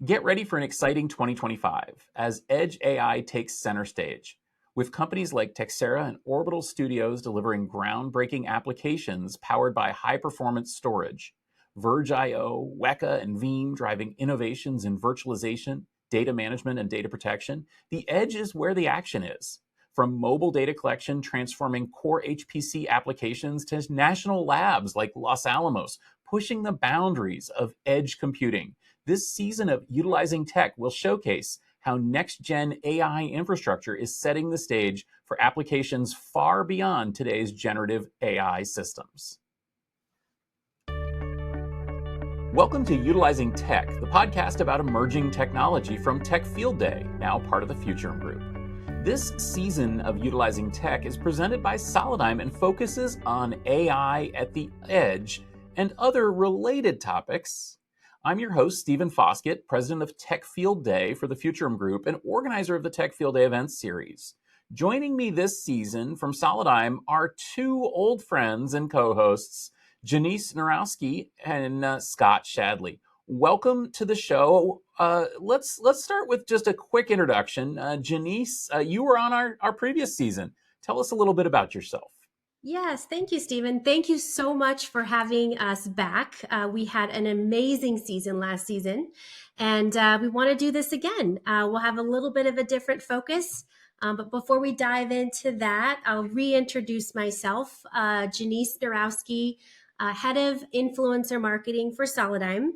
Get ready for an exciting 2025 as Edge AI takes center stage. With companies like Texera and Orbital Studios delivering groundbreaking applications powered by high performance storage, Verge.io, Weka, and Veeam driving innovations in virtualization, data management, and data protection, the edge is where the action is. From mobile data collection transforming core HPC applications to national labs like Los Alamos, pushing the boundaries of edge computing. This season of Utilizing Tech will showcase how next-gen AI infrastructure is setting the stage for applications far beyond today's generative AI systems. Welcome to Utilizing Tech, the podcast about emerging technology from Tech Field Day, now part of the Futurum Group. This season of Utilizing Tech is presented by Solidigm and focuses on AI at the edge and other related topics. I'm your host, Stephen Foskett, president of Tech Field Day for the Futurum Group and organizer of the Tech Field Day events series. Joining me this season from Solidigm are two old friends and co-hosts, Janice Narowski and Scott Shadley. Welcome to the show. Let's start with just a quick introduction. Janice, you were on our previous season. Tell us a little bit about yourself. Yes, thank you, Stephen. Thank you so much for having us back. We had an amazing season last season, and we want to do this again. We'll have a little bit of a different focus, but before we dive into that, I'll reintroduce myself, Janice Darowski, head of influencer marketing for Solidigm.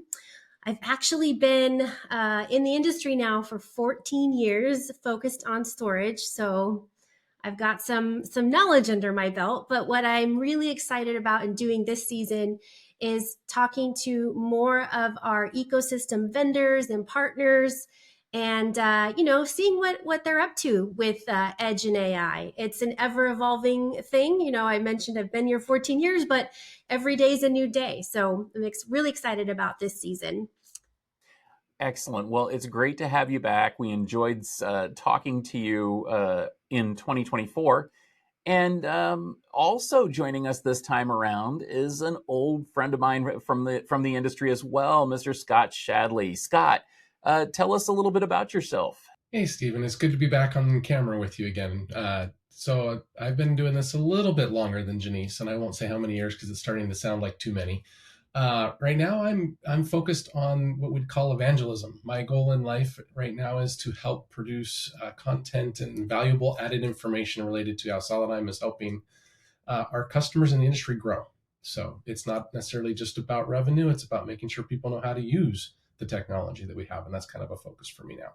I've actually been in the industry now for 14 years, focused on storage, so I've got some knowledge under my belt, but what I'm really excited about in doing this season is talking to more of our ecosystem vendors and partners and, seeing what they're up to with Edge and AI. It's an ever evolving thing. I mentioned I've been here 14 years, but every day is a new day. So I'm really excited about this season. Excellent. Well, it's great to have you back. We enjoyed talking to you in 2024. And also joining us this time around is an old friend of mine from the industry as well, Mr. Scott Shadley. Scott, tell us a little bit about yourself. Hey, Stephen. It's good to be back on camera with you again. So I've been doing this a little bit longer than Janice, and I won't say how many years because it's starting to sound like too many. Right now, I'm focused on what we'd call evangelism. My goal in life right now is to help produce content and valuable added information related to how Solidigm is helping our customers in the industry grow. So it's not necessarily just about revenue. It's about making sure people know how to use the technology that we have. And that's kind of a focus for me now.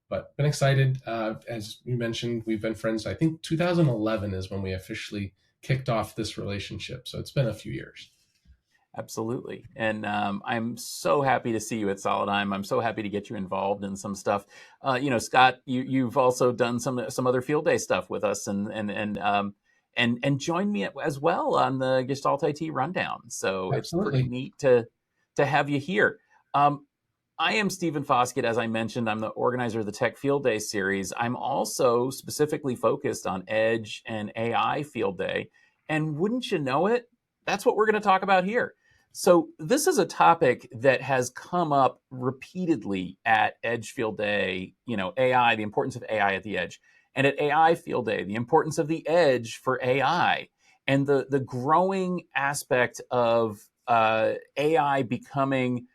But been excited. As you mentioned, we've been friends. I think 2011 is when we officially kicked off this relationship. So it's been a few years. Absolutely. And I'm so happy to see you at Solidigm. I'm so happy to get you involved in some stuff. Scott, you've also done some other field day stuff with us and joined me as well on the Gestalt IT rundown. So Absolutely. It's pretty neat to have you here. I am Stephen Foskett. As I mentioned, I'm the organizer of the Tech Field Day series. I'm also specifically focused on Edge and AI Field Day. And wouldn't you know it, that's what we're going to talk about here. So this is a topic that has come up repeatedly at Edge Field Day, AI, the importance of AI at the edge. And at AI Field Day, the importance of the edge for AI and the growing aspect of AI becoming,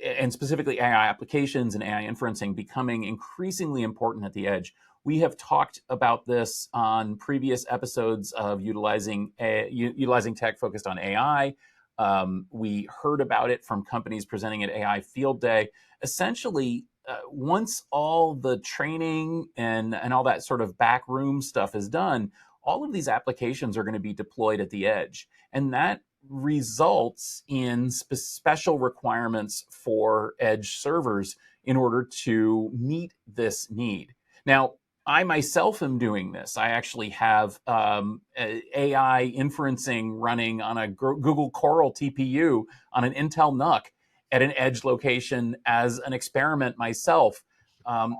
and specifically AI applications and AI inferencing becoming increasingly important at the edge. We have talked about this on previous episodes of utilizing tech focused on AI. We heard about it from companies presenting at AI Field Day. Essentially, once all the training and all that sort of backroom stuff is done, all of these applications are going to be deployed at the edge. And that results in special requirements for edge servers in order to meet this need. Now, I myself am doing this. I actually have AI inferencing running on a Google Coral TPU on an Intel NUC at an edge location as an experiment myself.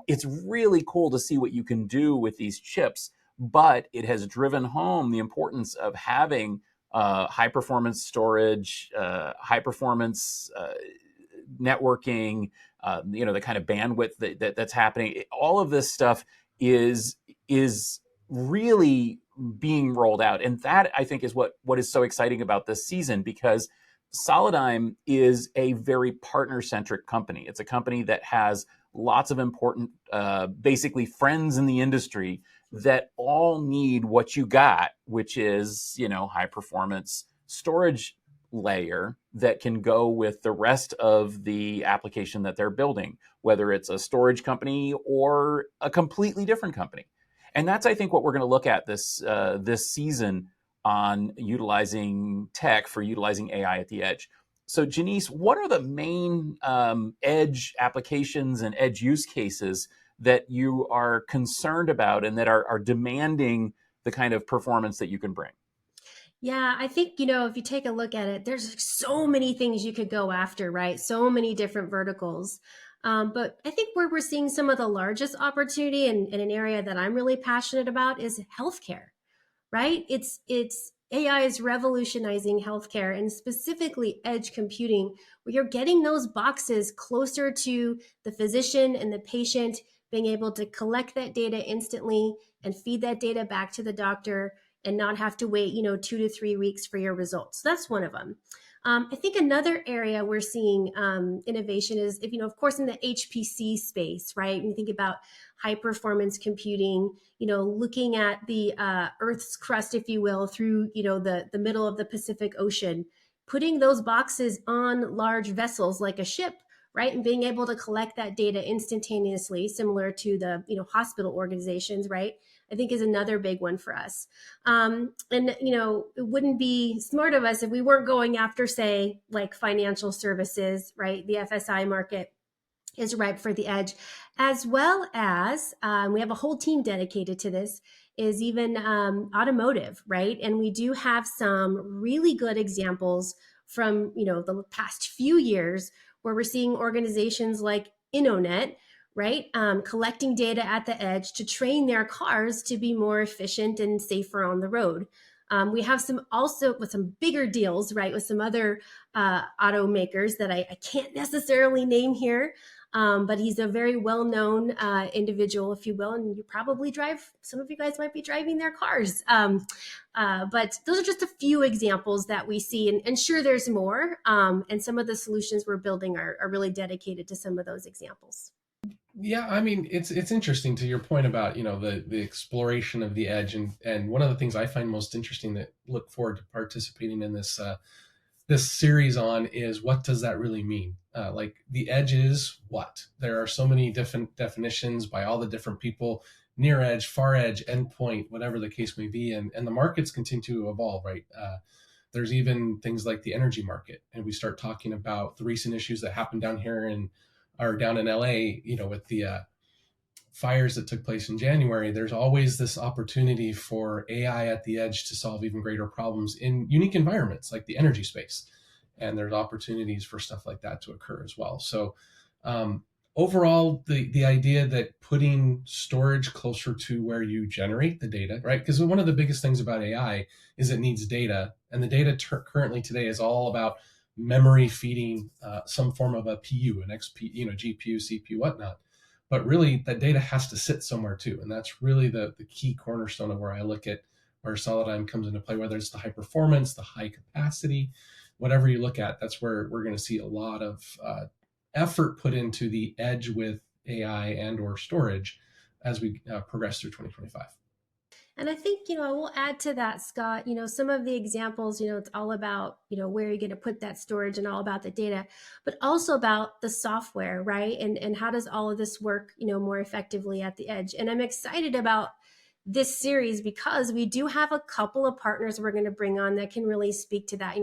It's really cool to see what you can do with these chips, but it has driven home the importance of having high performance storage, high performance networking, the kind of bandwidth that's happening. All of this stuff is really being rolled out, and that I think is what is so exciting about this season, because Solidigm is a very partner centric company. It's a company that has lots of important, basically friends in the industry that all need what you got, which is, high performance storage layer that can go with the rest of the application that they're building, whether it's a storage company or a completely different company. And that's, I think, what we're going to look at this season on utilizing tech for utilizing AI at the edge. So, Janice, what are the main edge applications and edge use cases that you are concerned about and that are demanding the kind of performance that you can bring? Yeah, I think, if you take a look at it, there's so many things you could go after, right? So many different verticals. But I think where we're seeing some of the largest opportunity in an area that I'm really passionate about is healthcare, right? It's AI is revolutionizing healthcare, and specifically edge computing, where you're getting those boxes closer to the physician and the patient, being able to collect that data instantly and feed that data back to the doctor and not have to wait, 2 to 3 weeks for your results. So that's one of them. I think another area we're seeing innovation is, if of course, in the HPC space, right? When you think about high performance computing, looking at the Earth's crust, if you will, through the middle of the Pacific Ocean, putting those boxes on large vessels like a ship, right, and being able to collect that data instantaneously, similar to the hospital organizations, right, I think is another big one for us. And it wouldn't be smart of us if we weren't going after, say, like financial services, right? The FSI market is ripe for the edge, as well as we have a whole team dedicated to this, is even automotive, right? And we do have some really good examples from the past few years where we're seeing organizations like InnoNet, right, collecting data at the edge to train their cars to be more efficient and safer on the road. We have some also with some bigger deals, right, with some other automakers that I can't necessarily name here, but he's a very well-known individual, if you will, and you probably some of you guys might be driving their cars. But those are just a few examples that we see, and sure, there's more. And some of the solutions we're building are really dedicated to some of those examples. Yeah, I mean, it's interesting to your point about the exploration of the edge, and one of the things I find most interesting that look forward to participating in this series on is, what does that really mean? Like, the edge is what? There are so many different definitions by all the different people: near edge, far edge, endpoint, whatever the case may be, and the markets continue to evolve, right? There's even things like the energy market, and we start talking about the recent issues that happened down in LA, with the fires that took place in January. There's always this opportunity for AI at the edge to solve even greater problems in unique environments like the energy space. And there's opportunities for stuff like that to occur as well. So overall, the idea that putting storage closer to where you generate the data, right? Because one of the biggest things about AI is it needs data. And the data currently today is all about memory feeding some form of a PU, an XP, GPU, CPU, whatnot. But really, that data has to sit somewhere too, and that's really the key cornerstone of where I look at where Solidigm comes into play. Whether it's the high performance, the high capacity, whatever you look at, that's where we're going to see a lot of effort put into the edge with AI and or storage as we progress through 2025. And I think, I will add to that, Scott, some of the examples, it's all about, where you're going to put that storage and all about the data, but also about the software, right? And how does all of this work, more effectively at the edge? And I'm excited about this series because we do have a couple of partners we're going to bring on that can really speak to that.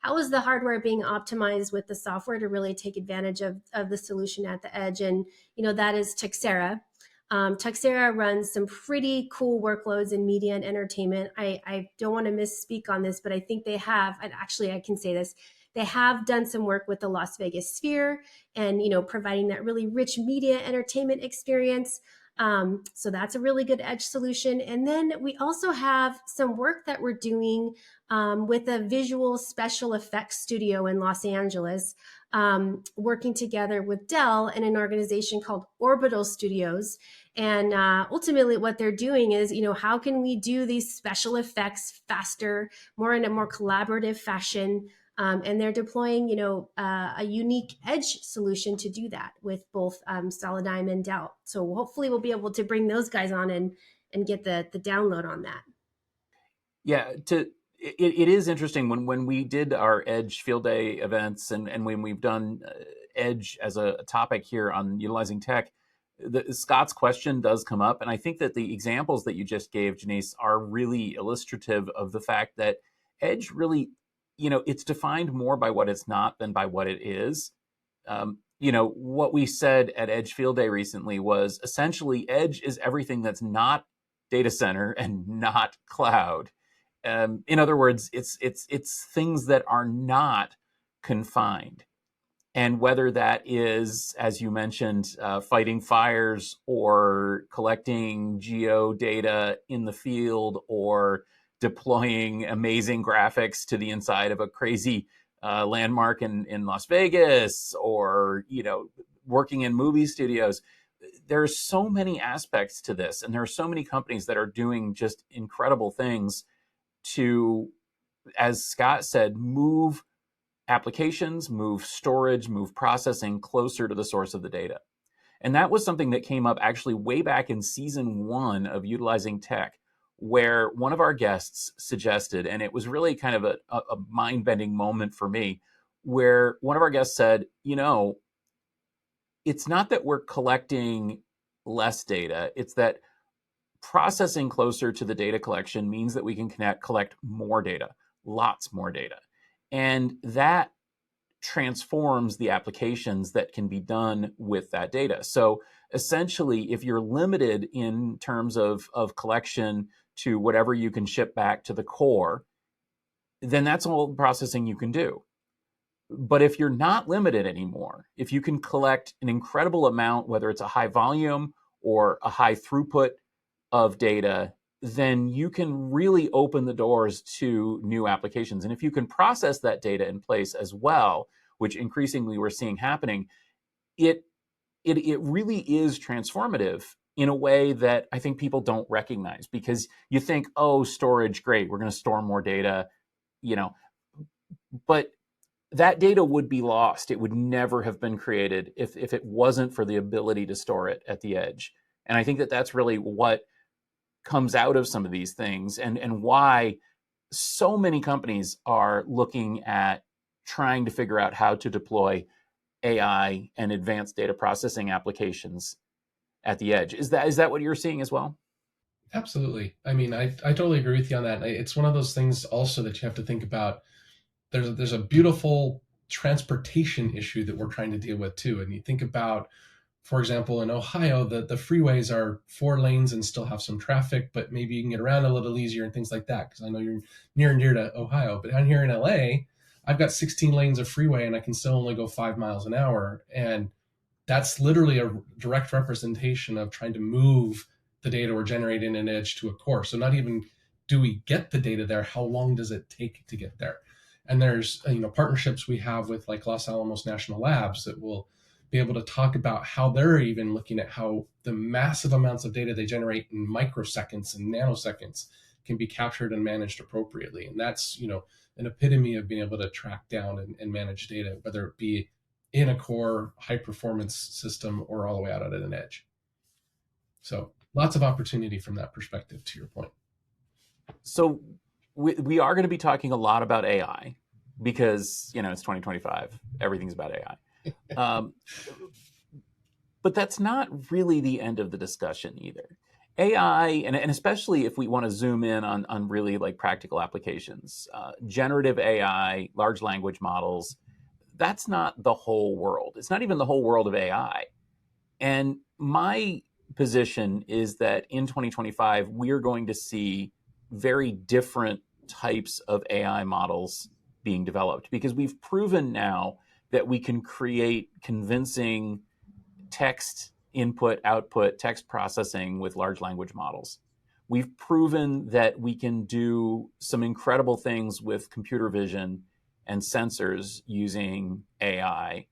How is the hardware being optimized with the software to really take advantage of the solution at the edge? And, that is Texera. Texera runs some pretty cool workloads in media and entertainment. I don't want to misspeak on this, but I think they have, and actually I can say this, they have done some work with the Las Vegas Sphere and, providing that really rich media entertainment experience. So that's a really good edge solution. And then we also have some work that we're doing with a visual special effects studio in Los Angeles, working together with Dell and an organization called Orbital Studios. And ultimately, what they're doing is, how can we do these special effects faster, more in a more collaborative fashion? And they're deploying, a unique edge solution to do that with both Solidigm and Dell. So hopefully, we'll be able to bring those guys on and get the download on that. Yeah, it is interesting when we did our Edge Field Day events and when we've done Edge as a topic here on utilizing tech, Scott's question does come up, and I think that the examples that you just gave, Janice, are really illustrative of the fact that Edge really, it's defined more by what it's not than by what it is. What we said at Edge Field Day recently was essentially Edge is everything that's not data center and not cloud. In other words, it's things that are not confined. And whether that is, as you mentioned, fighting fires or collecting geo data in the field or deploying amazing graphics to the inside of a crazy landmark in Las Vegas, or working in movie studios, there's so many aspects to this, and there are so many companies that are doing just incredible things to, as Scott said, move applications, move storage, move processing closer to the source of the data. And that was something that came up actually way back in season 1 of Utilizing Tech, where one of our guests suggested, and it was really kind of a mind-bending moment for me, where one of our guests said, it's not that we're collecting less data, it's that processing closer to the data collection means that we can collect more data, lots more data. And that transforms the applications that can be done with that data. So essentially, if you're limited in terms of collection to whatever you can ship back to the core, then that's all the processing you can do. But if you're not limited anymore, if you can collect an incredible amount, whether it's a high volume or a high throughput of data, then you can really open the doors to new applications. And if you can process that data in place as well, which increasingly we're seeing happening, it really is transformative in a way that I think people don't recognize, because you think, oh, storage, great, we're going to store more data, but that data would be lost. It would never have been created if it wasn't for the ability to store it at the edge. And I think that that's really what comes out of some of these things, and why so many companies are looking at trying to figure out how to deploy AI and advanced data processing applications at the edge. Is that what you're seeing as well? Absolutely. I mean, I totally agree with you on that. It's one of those things also that you have to think about. There's a beautiful transportation issue that we're trying to deal with too. And you think about, for example, in Ohio, the freeways are 4 lanes and still have some traffic, but maybe you can get around a little easier and things like that. Because I know you're near and dear to Ohio, but down here in LA, I've got 16 lanes of freeway and I can still only go 5 miles an hour. And that's literally a direct representation of trying to move the data we're generating in an edge to a core. So not even do we get the data there, how long does it take to get there? And there's partnerships we have with like Los Alamos National Labs that will be able to talk about how they're even looking at how the massive amounts of data they generate in microseconds and nanoseconds can be captured and managed appropriately. And that's an epitome of being able to track down and manage data, whether it be in a core high performance system or all the way out at an edge. So lots of opportunity from that perspective, to your point. So we are going to be talking a lot about AI, because it's 2025, everything's about AI. But that's not really the end of the discussion either. AI, and especially if we want to zoom in on really like practical applications, generative AI, large language models, that's not the whole world. It's not even the whole world of AI. And my position is that in 2025, we're going to see very different types of AI models being developed, because we've proven now that we can create convincing text input output text processing with large language models. We've proven that we can do some incredible things with computer vision and sensors using AI.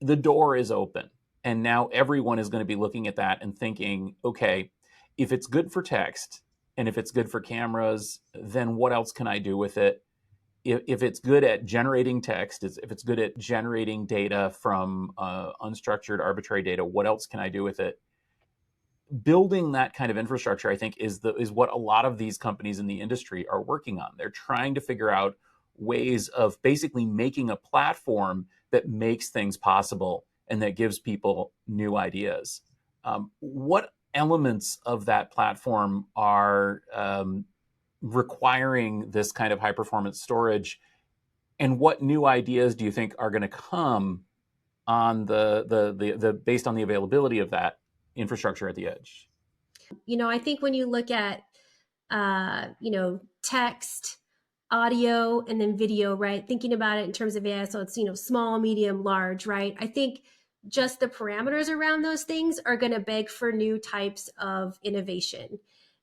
The door is open. And now everyone is going to be looking at that and thinking, okay, if it's good for text and if it's good for cameras, then what else can I do with it? If it's good at generating text, if it's good at generating data from unstructured arbitrary data, what else can I do with it? Building that kind of infrastructure, I think, is what a lot of these companies in the industry are working on. They're trying to figure out ways of basically making a platform that makes things possible and that gives people new ideas. What elements of that platform are requiring this kind of high performance storage, and what new ideas do you think are going to come on the based on the availability of that infrastructure at the edge? I think when you look at text, audio, and then video, right? Thinking about it in terms of AI, so it's small, medium, large, right? I think just the parameters around those things are going to beg for new types of innovation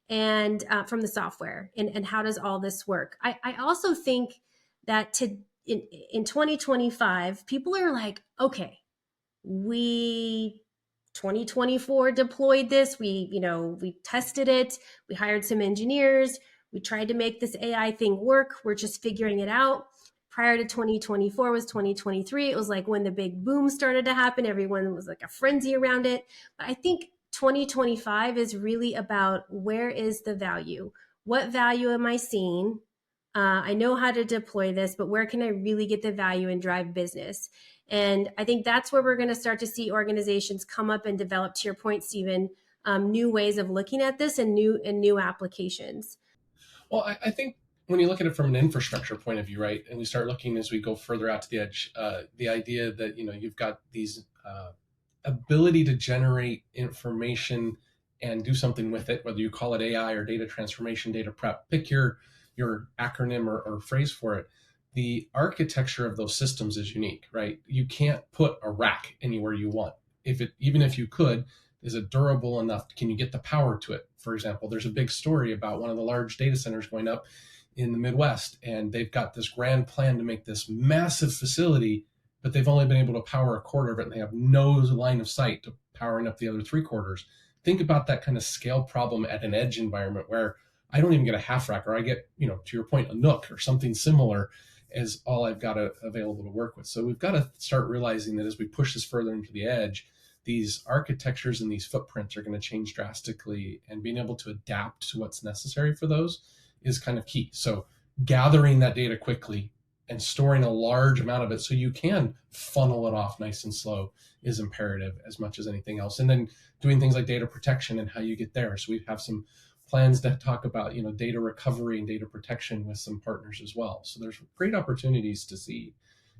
and from the software, and how does all this work? I also think that in 2025, people are like, okay, we 2024 deployed this, we tested it, we hired some engineers, we tried to make this AI thing work, we're just figuring it out. Prior to 2024 was 2023. It was like when the big boom started to happen, everyone was like a frenzy around it. But I think 2025 is really about, where is the value? What value am I seeing? I know how to deploy this, but where can I really get the value and drive business? And I think that's where we're going to start to see organizations come up and develop, to your point, Stephen, new ways of looking at this and new applications. Well, I think when you look at it from an infrastructure point of view, right, and we start looking as we go further out to the edge, the idea that you've got these ability to generate information and do something with it, whether you call it AI or data transformation, data prep, pick your acronym or phrase for it. The architecture of those systems is unique, right? You can't put a rack anywhere you want. Even if you could, is it durable enough? Can you get the power to it? For example, there's a big story about one of the large data centers going up in the Midwest, and they've got this grand plan to make this massive facility, but they've only been able to power a quarter of it, and they have no line of sight to powering up the other three quarters. Think about that kind of scale problem at an edge environment where I don't even get a half rack, or I get, to your point, a Nook or something similar as all I've got available to work with. So we've got to start realizing that as we push this further into the edge, these architectures and these footprints are going to change drastically, and being able to adapt to what's necessary for those is kind of key. So gathering that data quickly and storing a large amount of it so you can funnel it off nice and slow is imperative as much as anything else. And then doing things like data protection and how you get there. So we have some plans to talk about data recovery and data protection with some partners as well. So there's great opportunities to see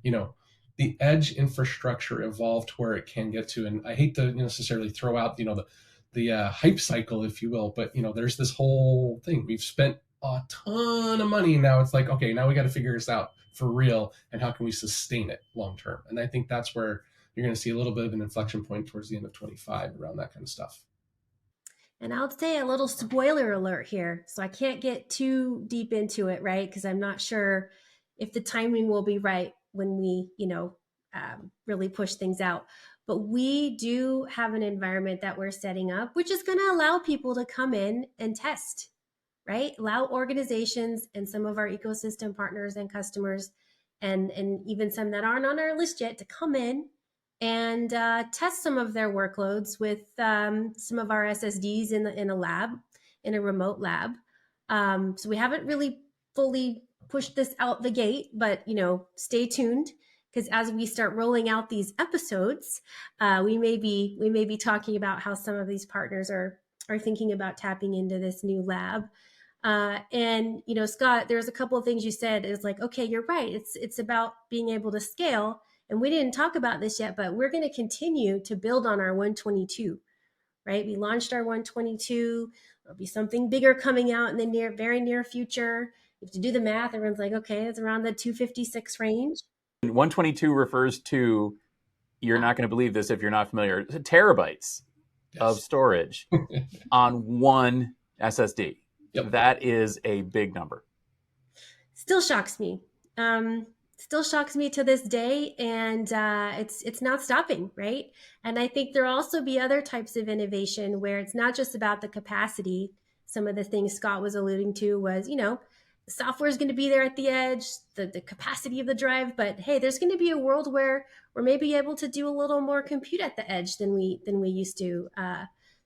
the edge infrastructure evolve to where it can get to. And I hate to necessarily throw out the hype cycle, if you will, but there's this whole thing. We've spent a ton of money, and now it's like, okay, now we got to figure this out for real, and how can we sustain it long term? And I think that's where you're going to see a little bit of an inflection point towards the end of 25 around that kind of stuff. And I'll say a little spoiler alert here. So I can't get too deep into it, right? Because I'm not sure if the timing will be right when we, really push things out. But we do have an environment that we're setting up, which is going to allow people to come in and test, right? Allow organizations and some of our ecosystem partners and customers, and even some that aren't on our list yet, to come in and test some of their workloads with some of our SSDs in a lab, in a remote lab. So we haven't really fully pushed this out the gate, but stay tuned, because as we start rolling out these episodes, we may be talking about how some of these partners are thinking about tapping into this new lab. And Scott, there's a couple of things you said. It's like, okay, you're right. It's about being able to scale. And we didn't talk about this yet, but we're going to continue to build on our 122, right? We launched our 122. There'll be something bigger coming out in the very near future. You have to do the math. Everyone's like, okay, it's around the 256 range. 122 refers to you're not going to believe this if you're not familiar, terabytes of Yes. storage on one SSD. Yep. That is a big number. Still shocks me. Still shocks me to this day, and it's not stopping, right? And I think there'll also be other types of innovation where it's not just about the capacity. Some of the things Scott was alluding to was, the software is going to be there at the edge, the capacity of the drive, but hey, there's going to be a world where we're maybe able to do a little more compute at the edge than we used to.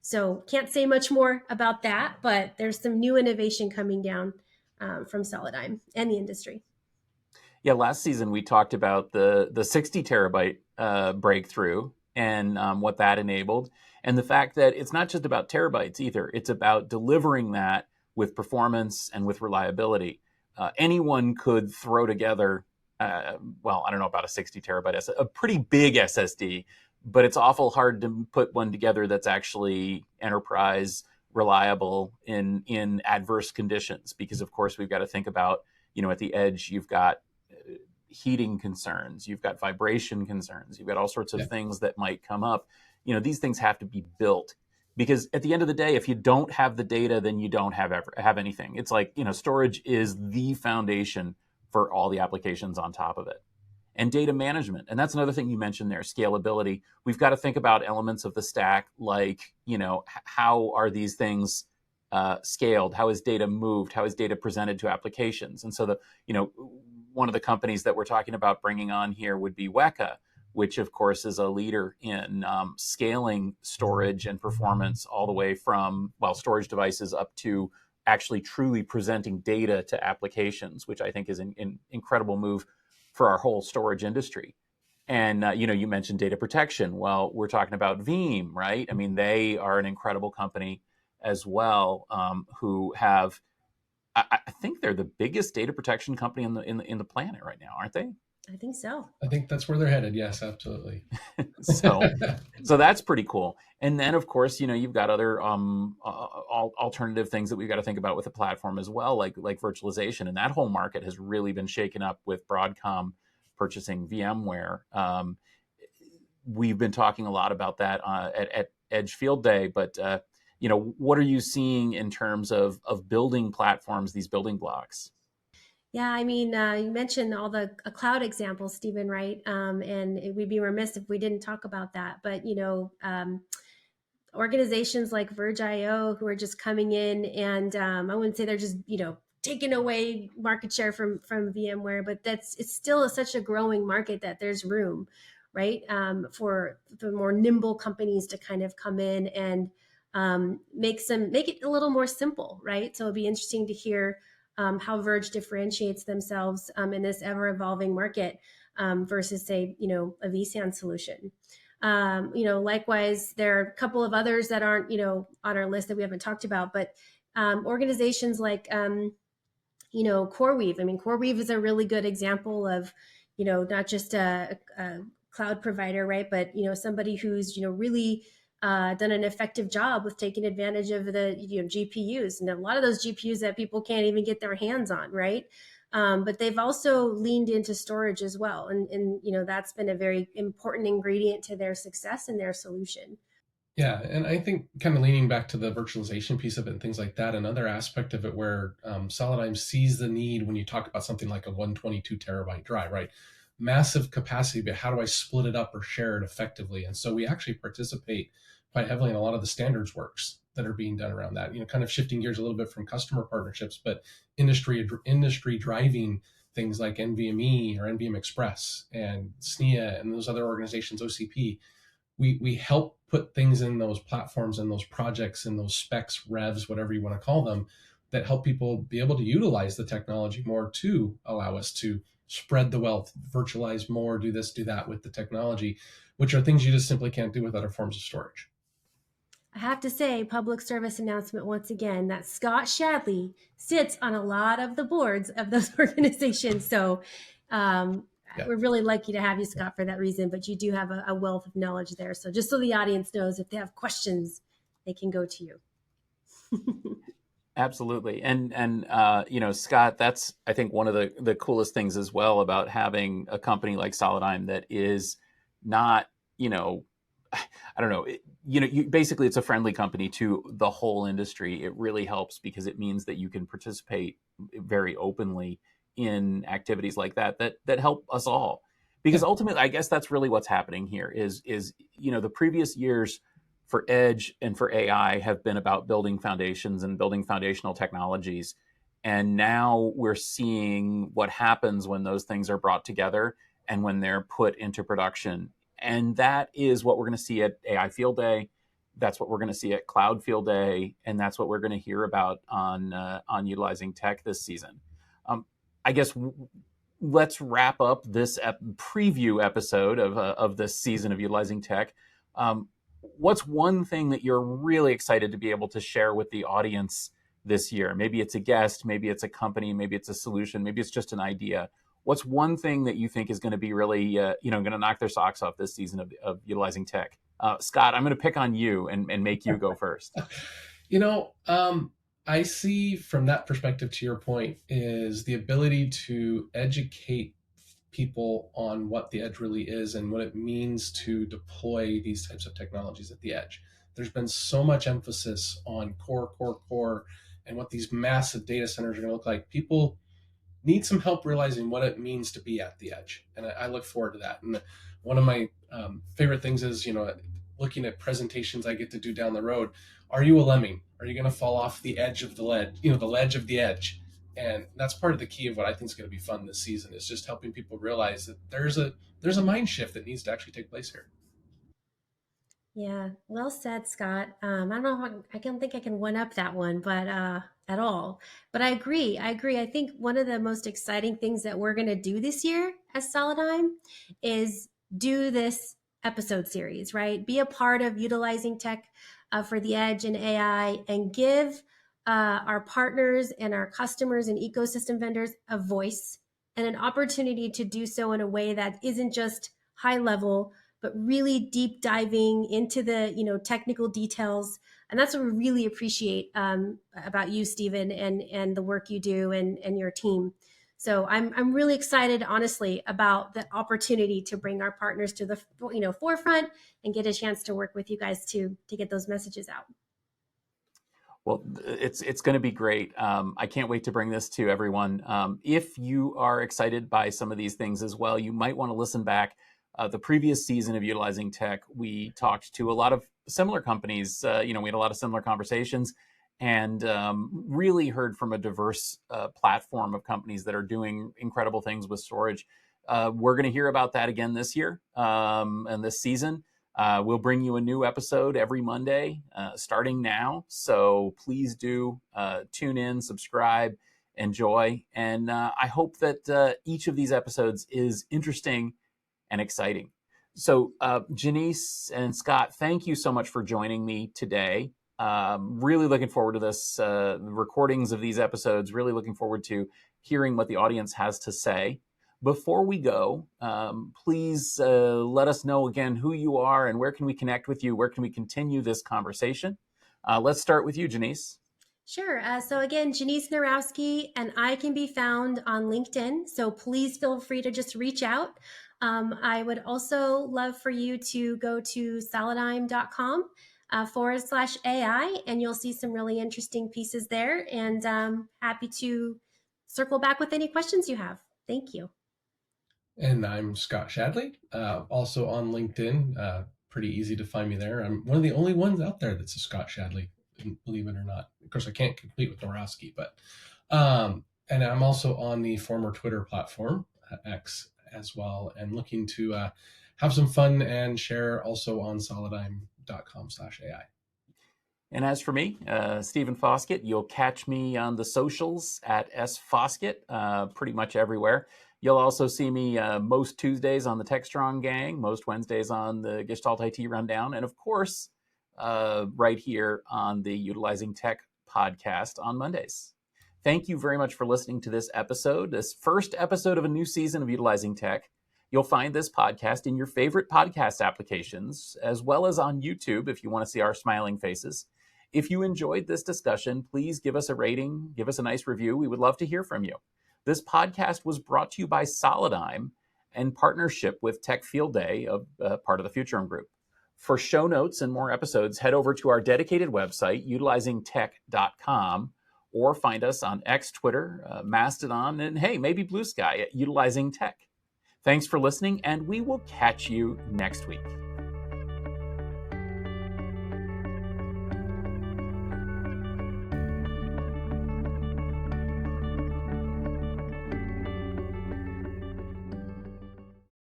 So can't say much more about that, but there's some new innovation coming down from Solidigm and the industry. Yeah, last season we talked about the 60 terabyte breakthrough and what that enabled, and the fact that it's not just about terabytes either. It's about delivering that with performance and with reliability. Anyone could throw together, well, I don't know about a 60 terabyte, a pretty big SSD, but it's awful hard to put one together that's actually enterprise reliable in adverse conditions, because of course we've got to think about, at the edge you've got heating concerns, you've got vibration concerns, you've got all sorts of things that might come up. These things have to be built, because at the end of the day, if you don't have the data, then you don't have anything. It's like, storage is the foundation for all the applications on top of it. And data management, and that's another thing you mentioned there, scalability. We've got to think about elements of the stack, like, how are these things scaled? How is data moved? How is data presented to applications? And so one of the companies that we're talking about bringing on here would be Weka, which of course is a leader in scaling storage and performance all the way from, storage devices up to actually truly presenting data to applications, which I think is an incredible move for our whole storage industry. And, you mentioned data protection. Well, we're talking about Veeam, right? I mean, they are an incredible company as well, who have, I think they're the biggest data protection company in the planet right now, aren't they? I think so. I think that's where they're headed. Yes, absolutely. so that's pretty cool. And then of course, you've got other alternative things that we've got to think about with the platform as well, like virtualization. And that whole market has really been shaken up with Broadcom purchasing VMware. We've been talking a lot about that at Edge Field Day, but what are you seeing in terms of building platforms, these building blocks? Yeah, I mean, you mentioned all the cloud examples, Stephen, right? And we'd be remiss if we didn't talk about that. But, organizations like Verge.io who are just coming in and I wouldn't say they're just, taking away market share from VMware, but it's still such a growing market that there's room, right? For the more nimble companies to kind of come in and make it a little more simple, right? So it'd be interesting to hear how Verge differentiates themselves in this ever evolving market versus, say, a vSAN solution. Likewise, there are a couple of others that aren't, on our list that we haven't talked about, but organizations like, CoreWeave. I mean, CoreWeave is a really good example of, not just a cloud provider, right? But, somebody who's, really done an effective job with taking advantage of the GPUs, and a lot of those GPUs that people can't even get their hands on, right? But they've also leaned into storage as well, and that's been a very important ingredient to their success and their solution. Yeah, and I think kind of leaning back to the virtualization piece of it and things like that, another aspect of it where Solidigm sees the need when you talk about something like a 122 terabyte drive, right? Massive capacity, but how do I split it up or share it effectively? And so we actually participate quite heavily in a lot of the standards works that are being done around that, kind of shifting gears a little bit from customer partnerships, but industry driving things like NVMe or NVM Express and SNIA and those other organizations, OCP. We help put things in those platforms and those projects and those specs, revs, whatever you want to call them, that help people be able to utilize the technology more to allow us to spread the wealth, virtualize more, do this, do that with the technology, which are things you just simply can't do with other forms of storage. I have to say, public service announcement once again, that Scott Shadley sits on a lot of the boards of those organizations. So we're really lucky to have you, Scott, for that reason, but you do have a wealth of knowledge there. So just so the audience knows, if they have questions, they can go to you. Absolutely. And Scott, that's, I think, one of the coolest things as well about having a company like Solidigm that is not you know, I don't know, basically it's a friendly company to the whole industry. It really helps because it means that you can participate very openly in activities like that help us all. Because Yeah. ultimately, I guess that's really what's happening here is the previous years for Edge and for AI have been about building foundations and building foundational technologies. And now we're seeing what happens when those things are brought together and when they're put into production. And that is what we're going to see at AI Field Day. That's what we're going to see at Cloud Field Day, and that's what we're going to hear about on Utilizing Tech this season. I guess let's wrap up this preview episode of this season of Utilizing Tech. What's one thing that you're really excited to be able to share with the audience this year? Maybe it's a guest, maybe it's a company, maybe it's a solution, maybe it's just an idea. What's one thing that you think is going to be really, going to knock their socks off this season of Utilizing Tech? Scott, I'm going to pick on you and make you go first. You know, I see from that perspective, to your point, is the ability to educate people on what the edge really is and what it means to deploy these types of technologies at the edge. There's been so much emphasis on core, and what these massive data centers are going to look like. People need some help realizing what it means to be at the edge, and I look forward to that. And one of my favorite things is, looking at presentations I get to do down the road. Are you a lemming? Are you going to fall off the edge of the ledge? The ledge of the edge. And that's part of the key of what I think is going to be fun this season, is just helping people realize that there's a mind shift that needs to actually take place here. Yeah, well said, Scott. I don't know how, I don't think I can one up that one, but at all. But I agree. I agree. I think one of the most exciting things that we're going to do this year as Solidigm is do this episode series, right? Be a part of Utilizing Tech for the Edge and AI, and give our partners and our customers and ecosystem vendors a voice and an opportunity to do so in a way that isn't just high level, but really deep diving into the technical details. And that's what we really appreciate about you, Stephen, and the work you do and your team. So I'm really excited, honestly, about the opportunity to bring our partners to the forefront and get a chance to work with you guys to get those messages out. Well, it's going to be great. I can't wait to bring this to everyone. If you are excited by some of these things as well, you might want to listen back. The previous season of Utilizing Tech, we talked to a lot of similar companies. We had a lot of similar conversations, and really heard from a diverse platform of companies that are doing incredible things with storage. We're going to hear about that again this year and this season. We'll bring you a new episode every Monday, starting now. So please do tune in, subscribe, enjoy. And I hope that each of these episodes is interesting and exciting. So Janice and Scott, thank you so much for joining me today. Really looking forward to this, the recordings of these episodes, really looking forward to hearing what the audience has to say. Before we go, please let us know again who you are and where can we connect with you? Where can we continue this conversation? Let's start with you, Janice. Sure. So again, Janice Narowski, and I can be found on LinkedIn. So please feel free to just reach out. I would also love for you to go to solidigm.com /AI, and you'll see some really interesting pieces there. And happy to circle back with any questions you have. Thank you. And I'm Scott Shadley, also on LinkedIn. Pretty easy to find me there. I'm one of the only ones out there that's a Scott Shadley, believe it or not. Of course, I can't compete with Norowski, but and I'm also on the former Twitter platform, X, as well, and looking to have some fun and share also on solidigm.com /AI. And as for me, Stephen Foskett, you'll catch me on the socials at sfoskett, pretty much everywhere. You'll also see me most Tuesdays on the TechStrong Gang, most Wednesdays on the Gestalt IT Rundown, and of course, right here on the Utilizing Tech podcast on Mondays. Thank you very much for listening to this episode, this first episode of a new season of Utilizing Tech. You'll find this podcast in your favorite podcast applications, as well as on YouTube if you want to see our smiling faces. If you enjoyed this discussion, please give us a rating, give us a nice review. We would love to hear from you. This podcast was brought to you by Solidigm, in partnership with Tech Field Day, part of the Futurum Group. For show notes and more episodes, head over to our dedicated website, utilizingtech.com, or find us on X, Twitter, Mastodon, and hey, maybe Blue Sky at Utilizing Tech. Thanks for listening, and we will catch you next week.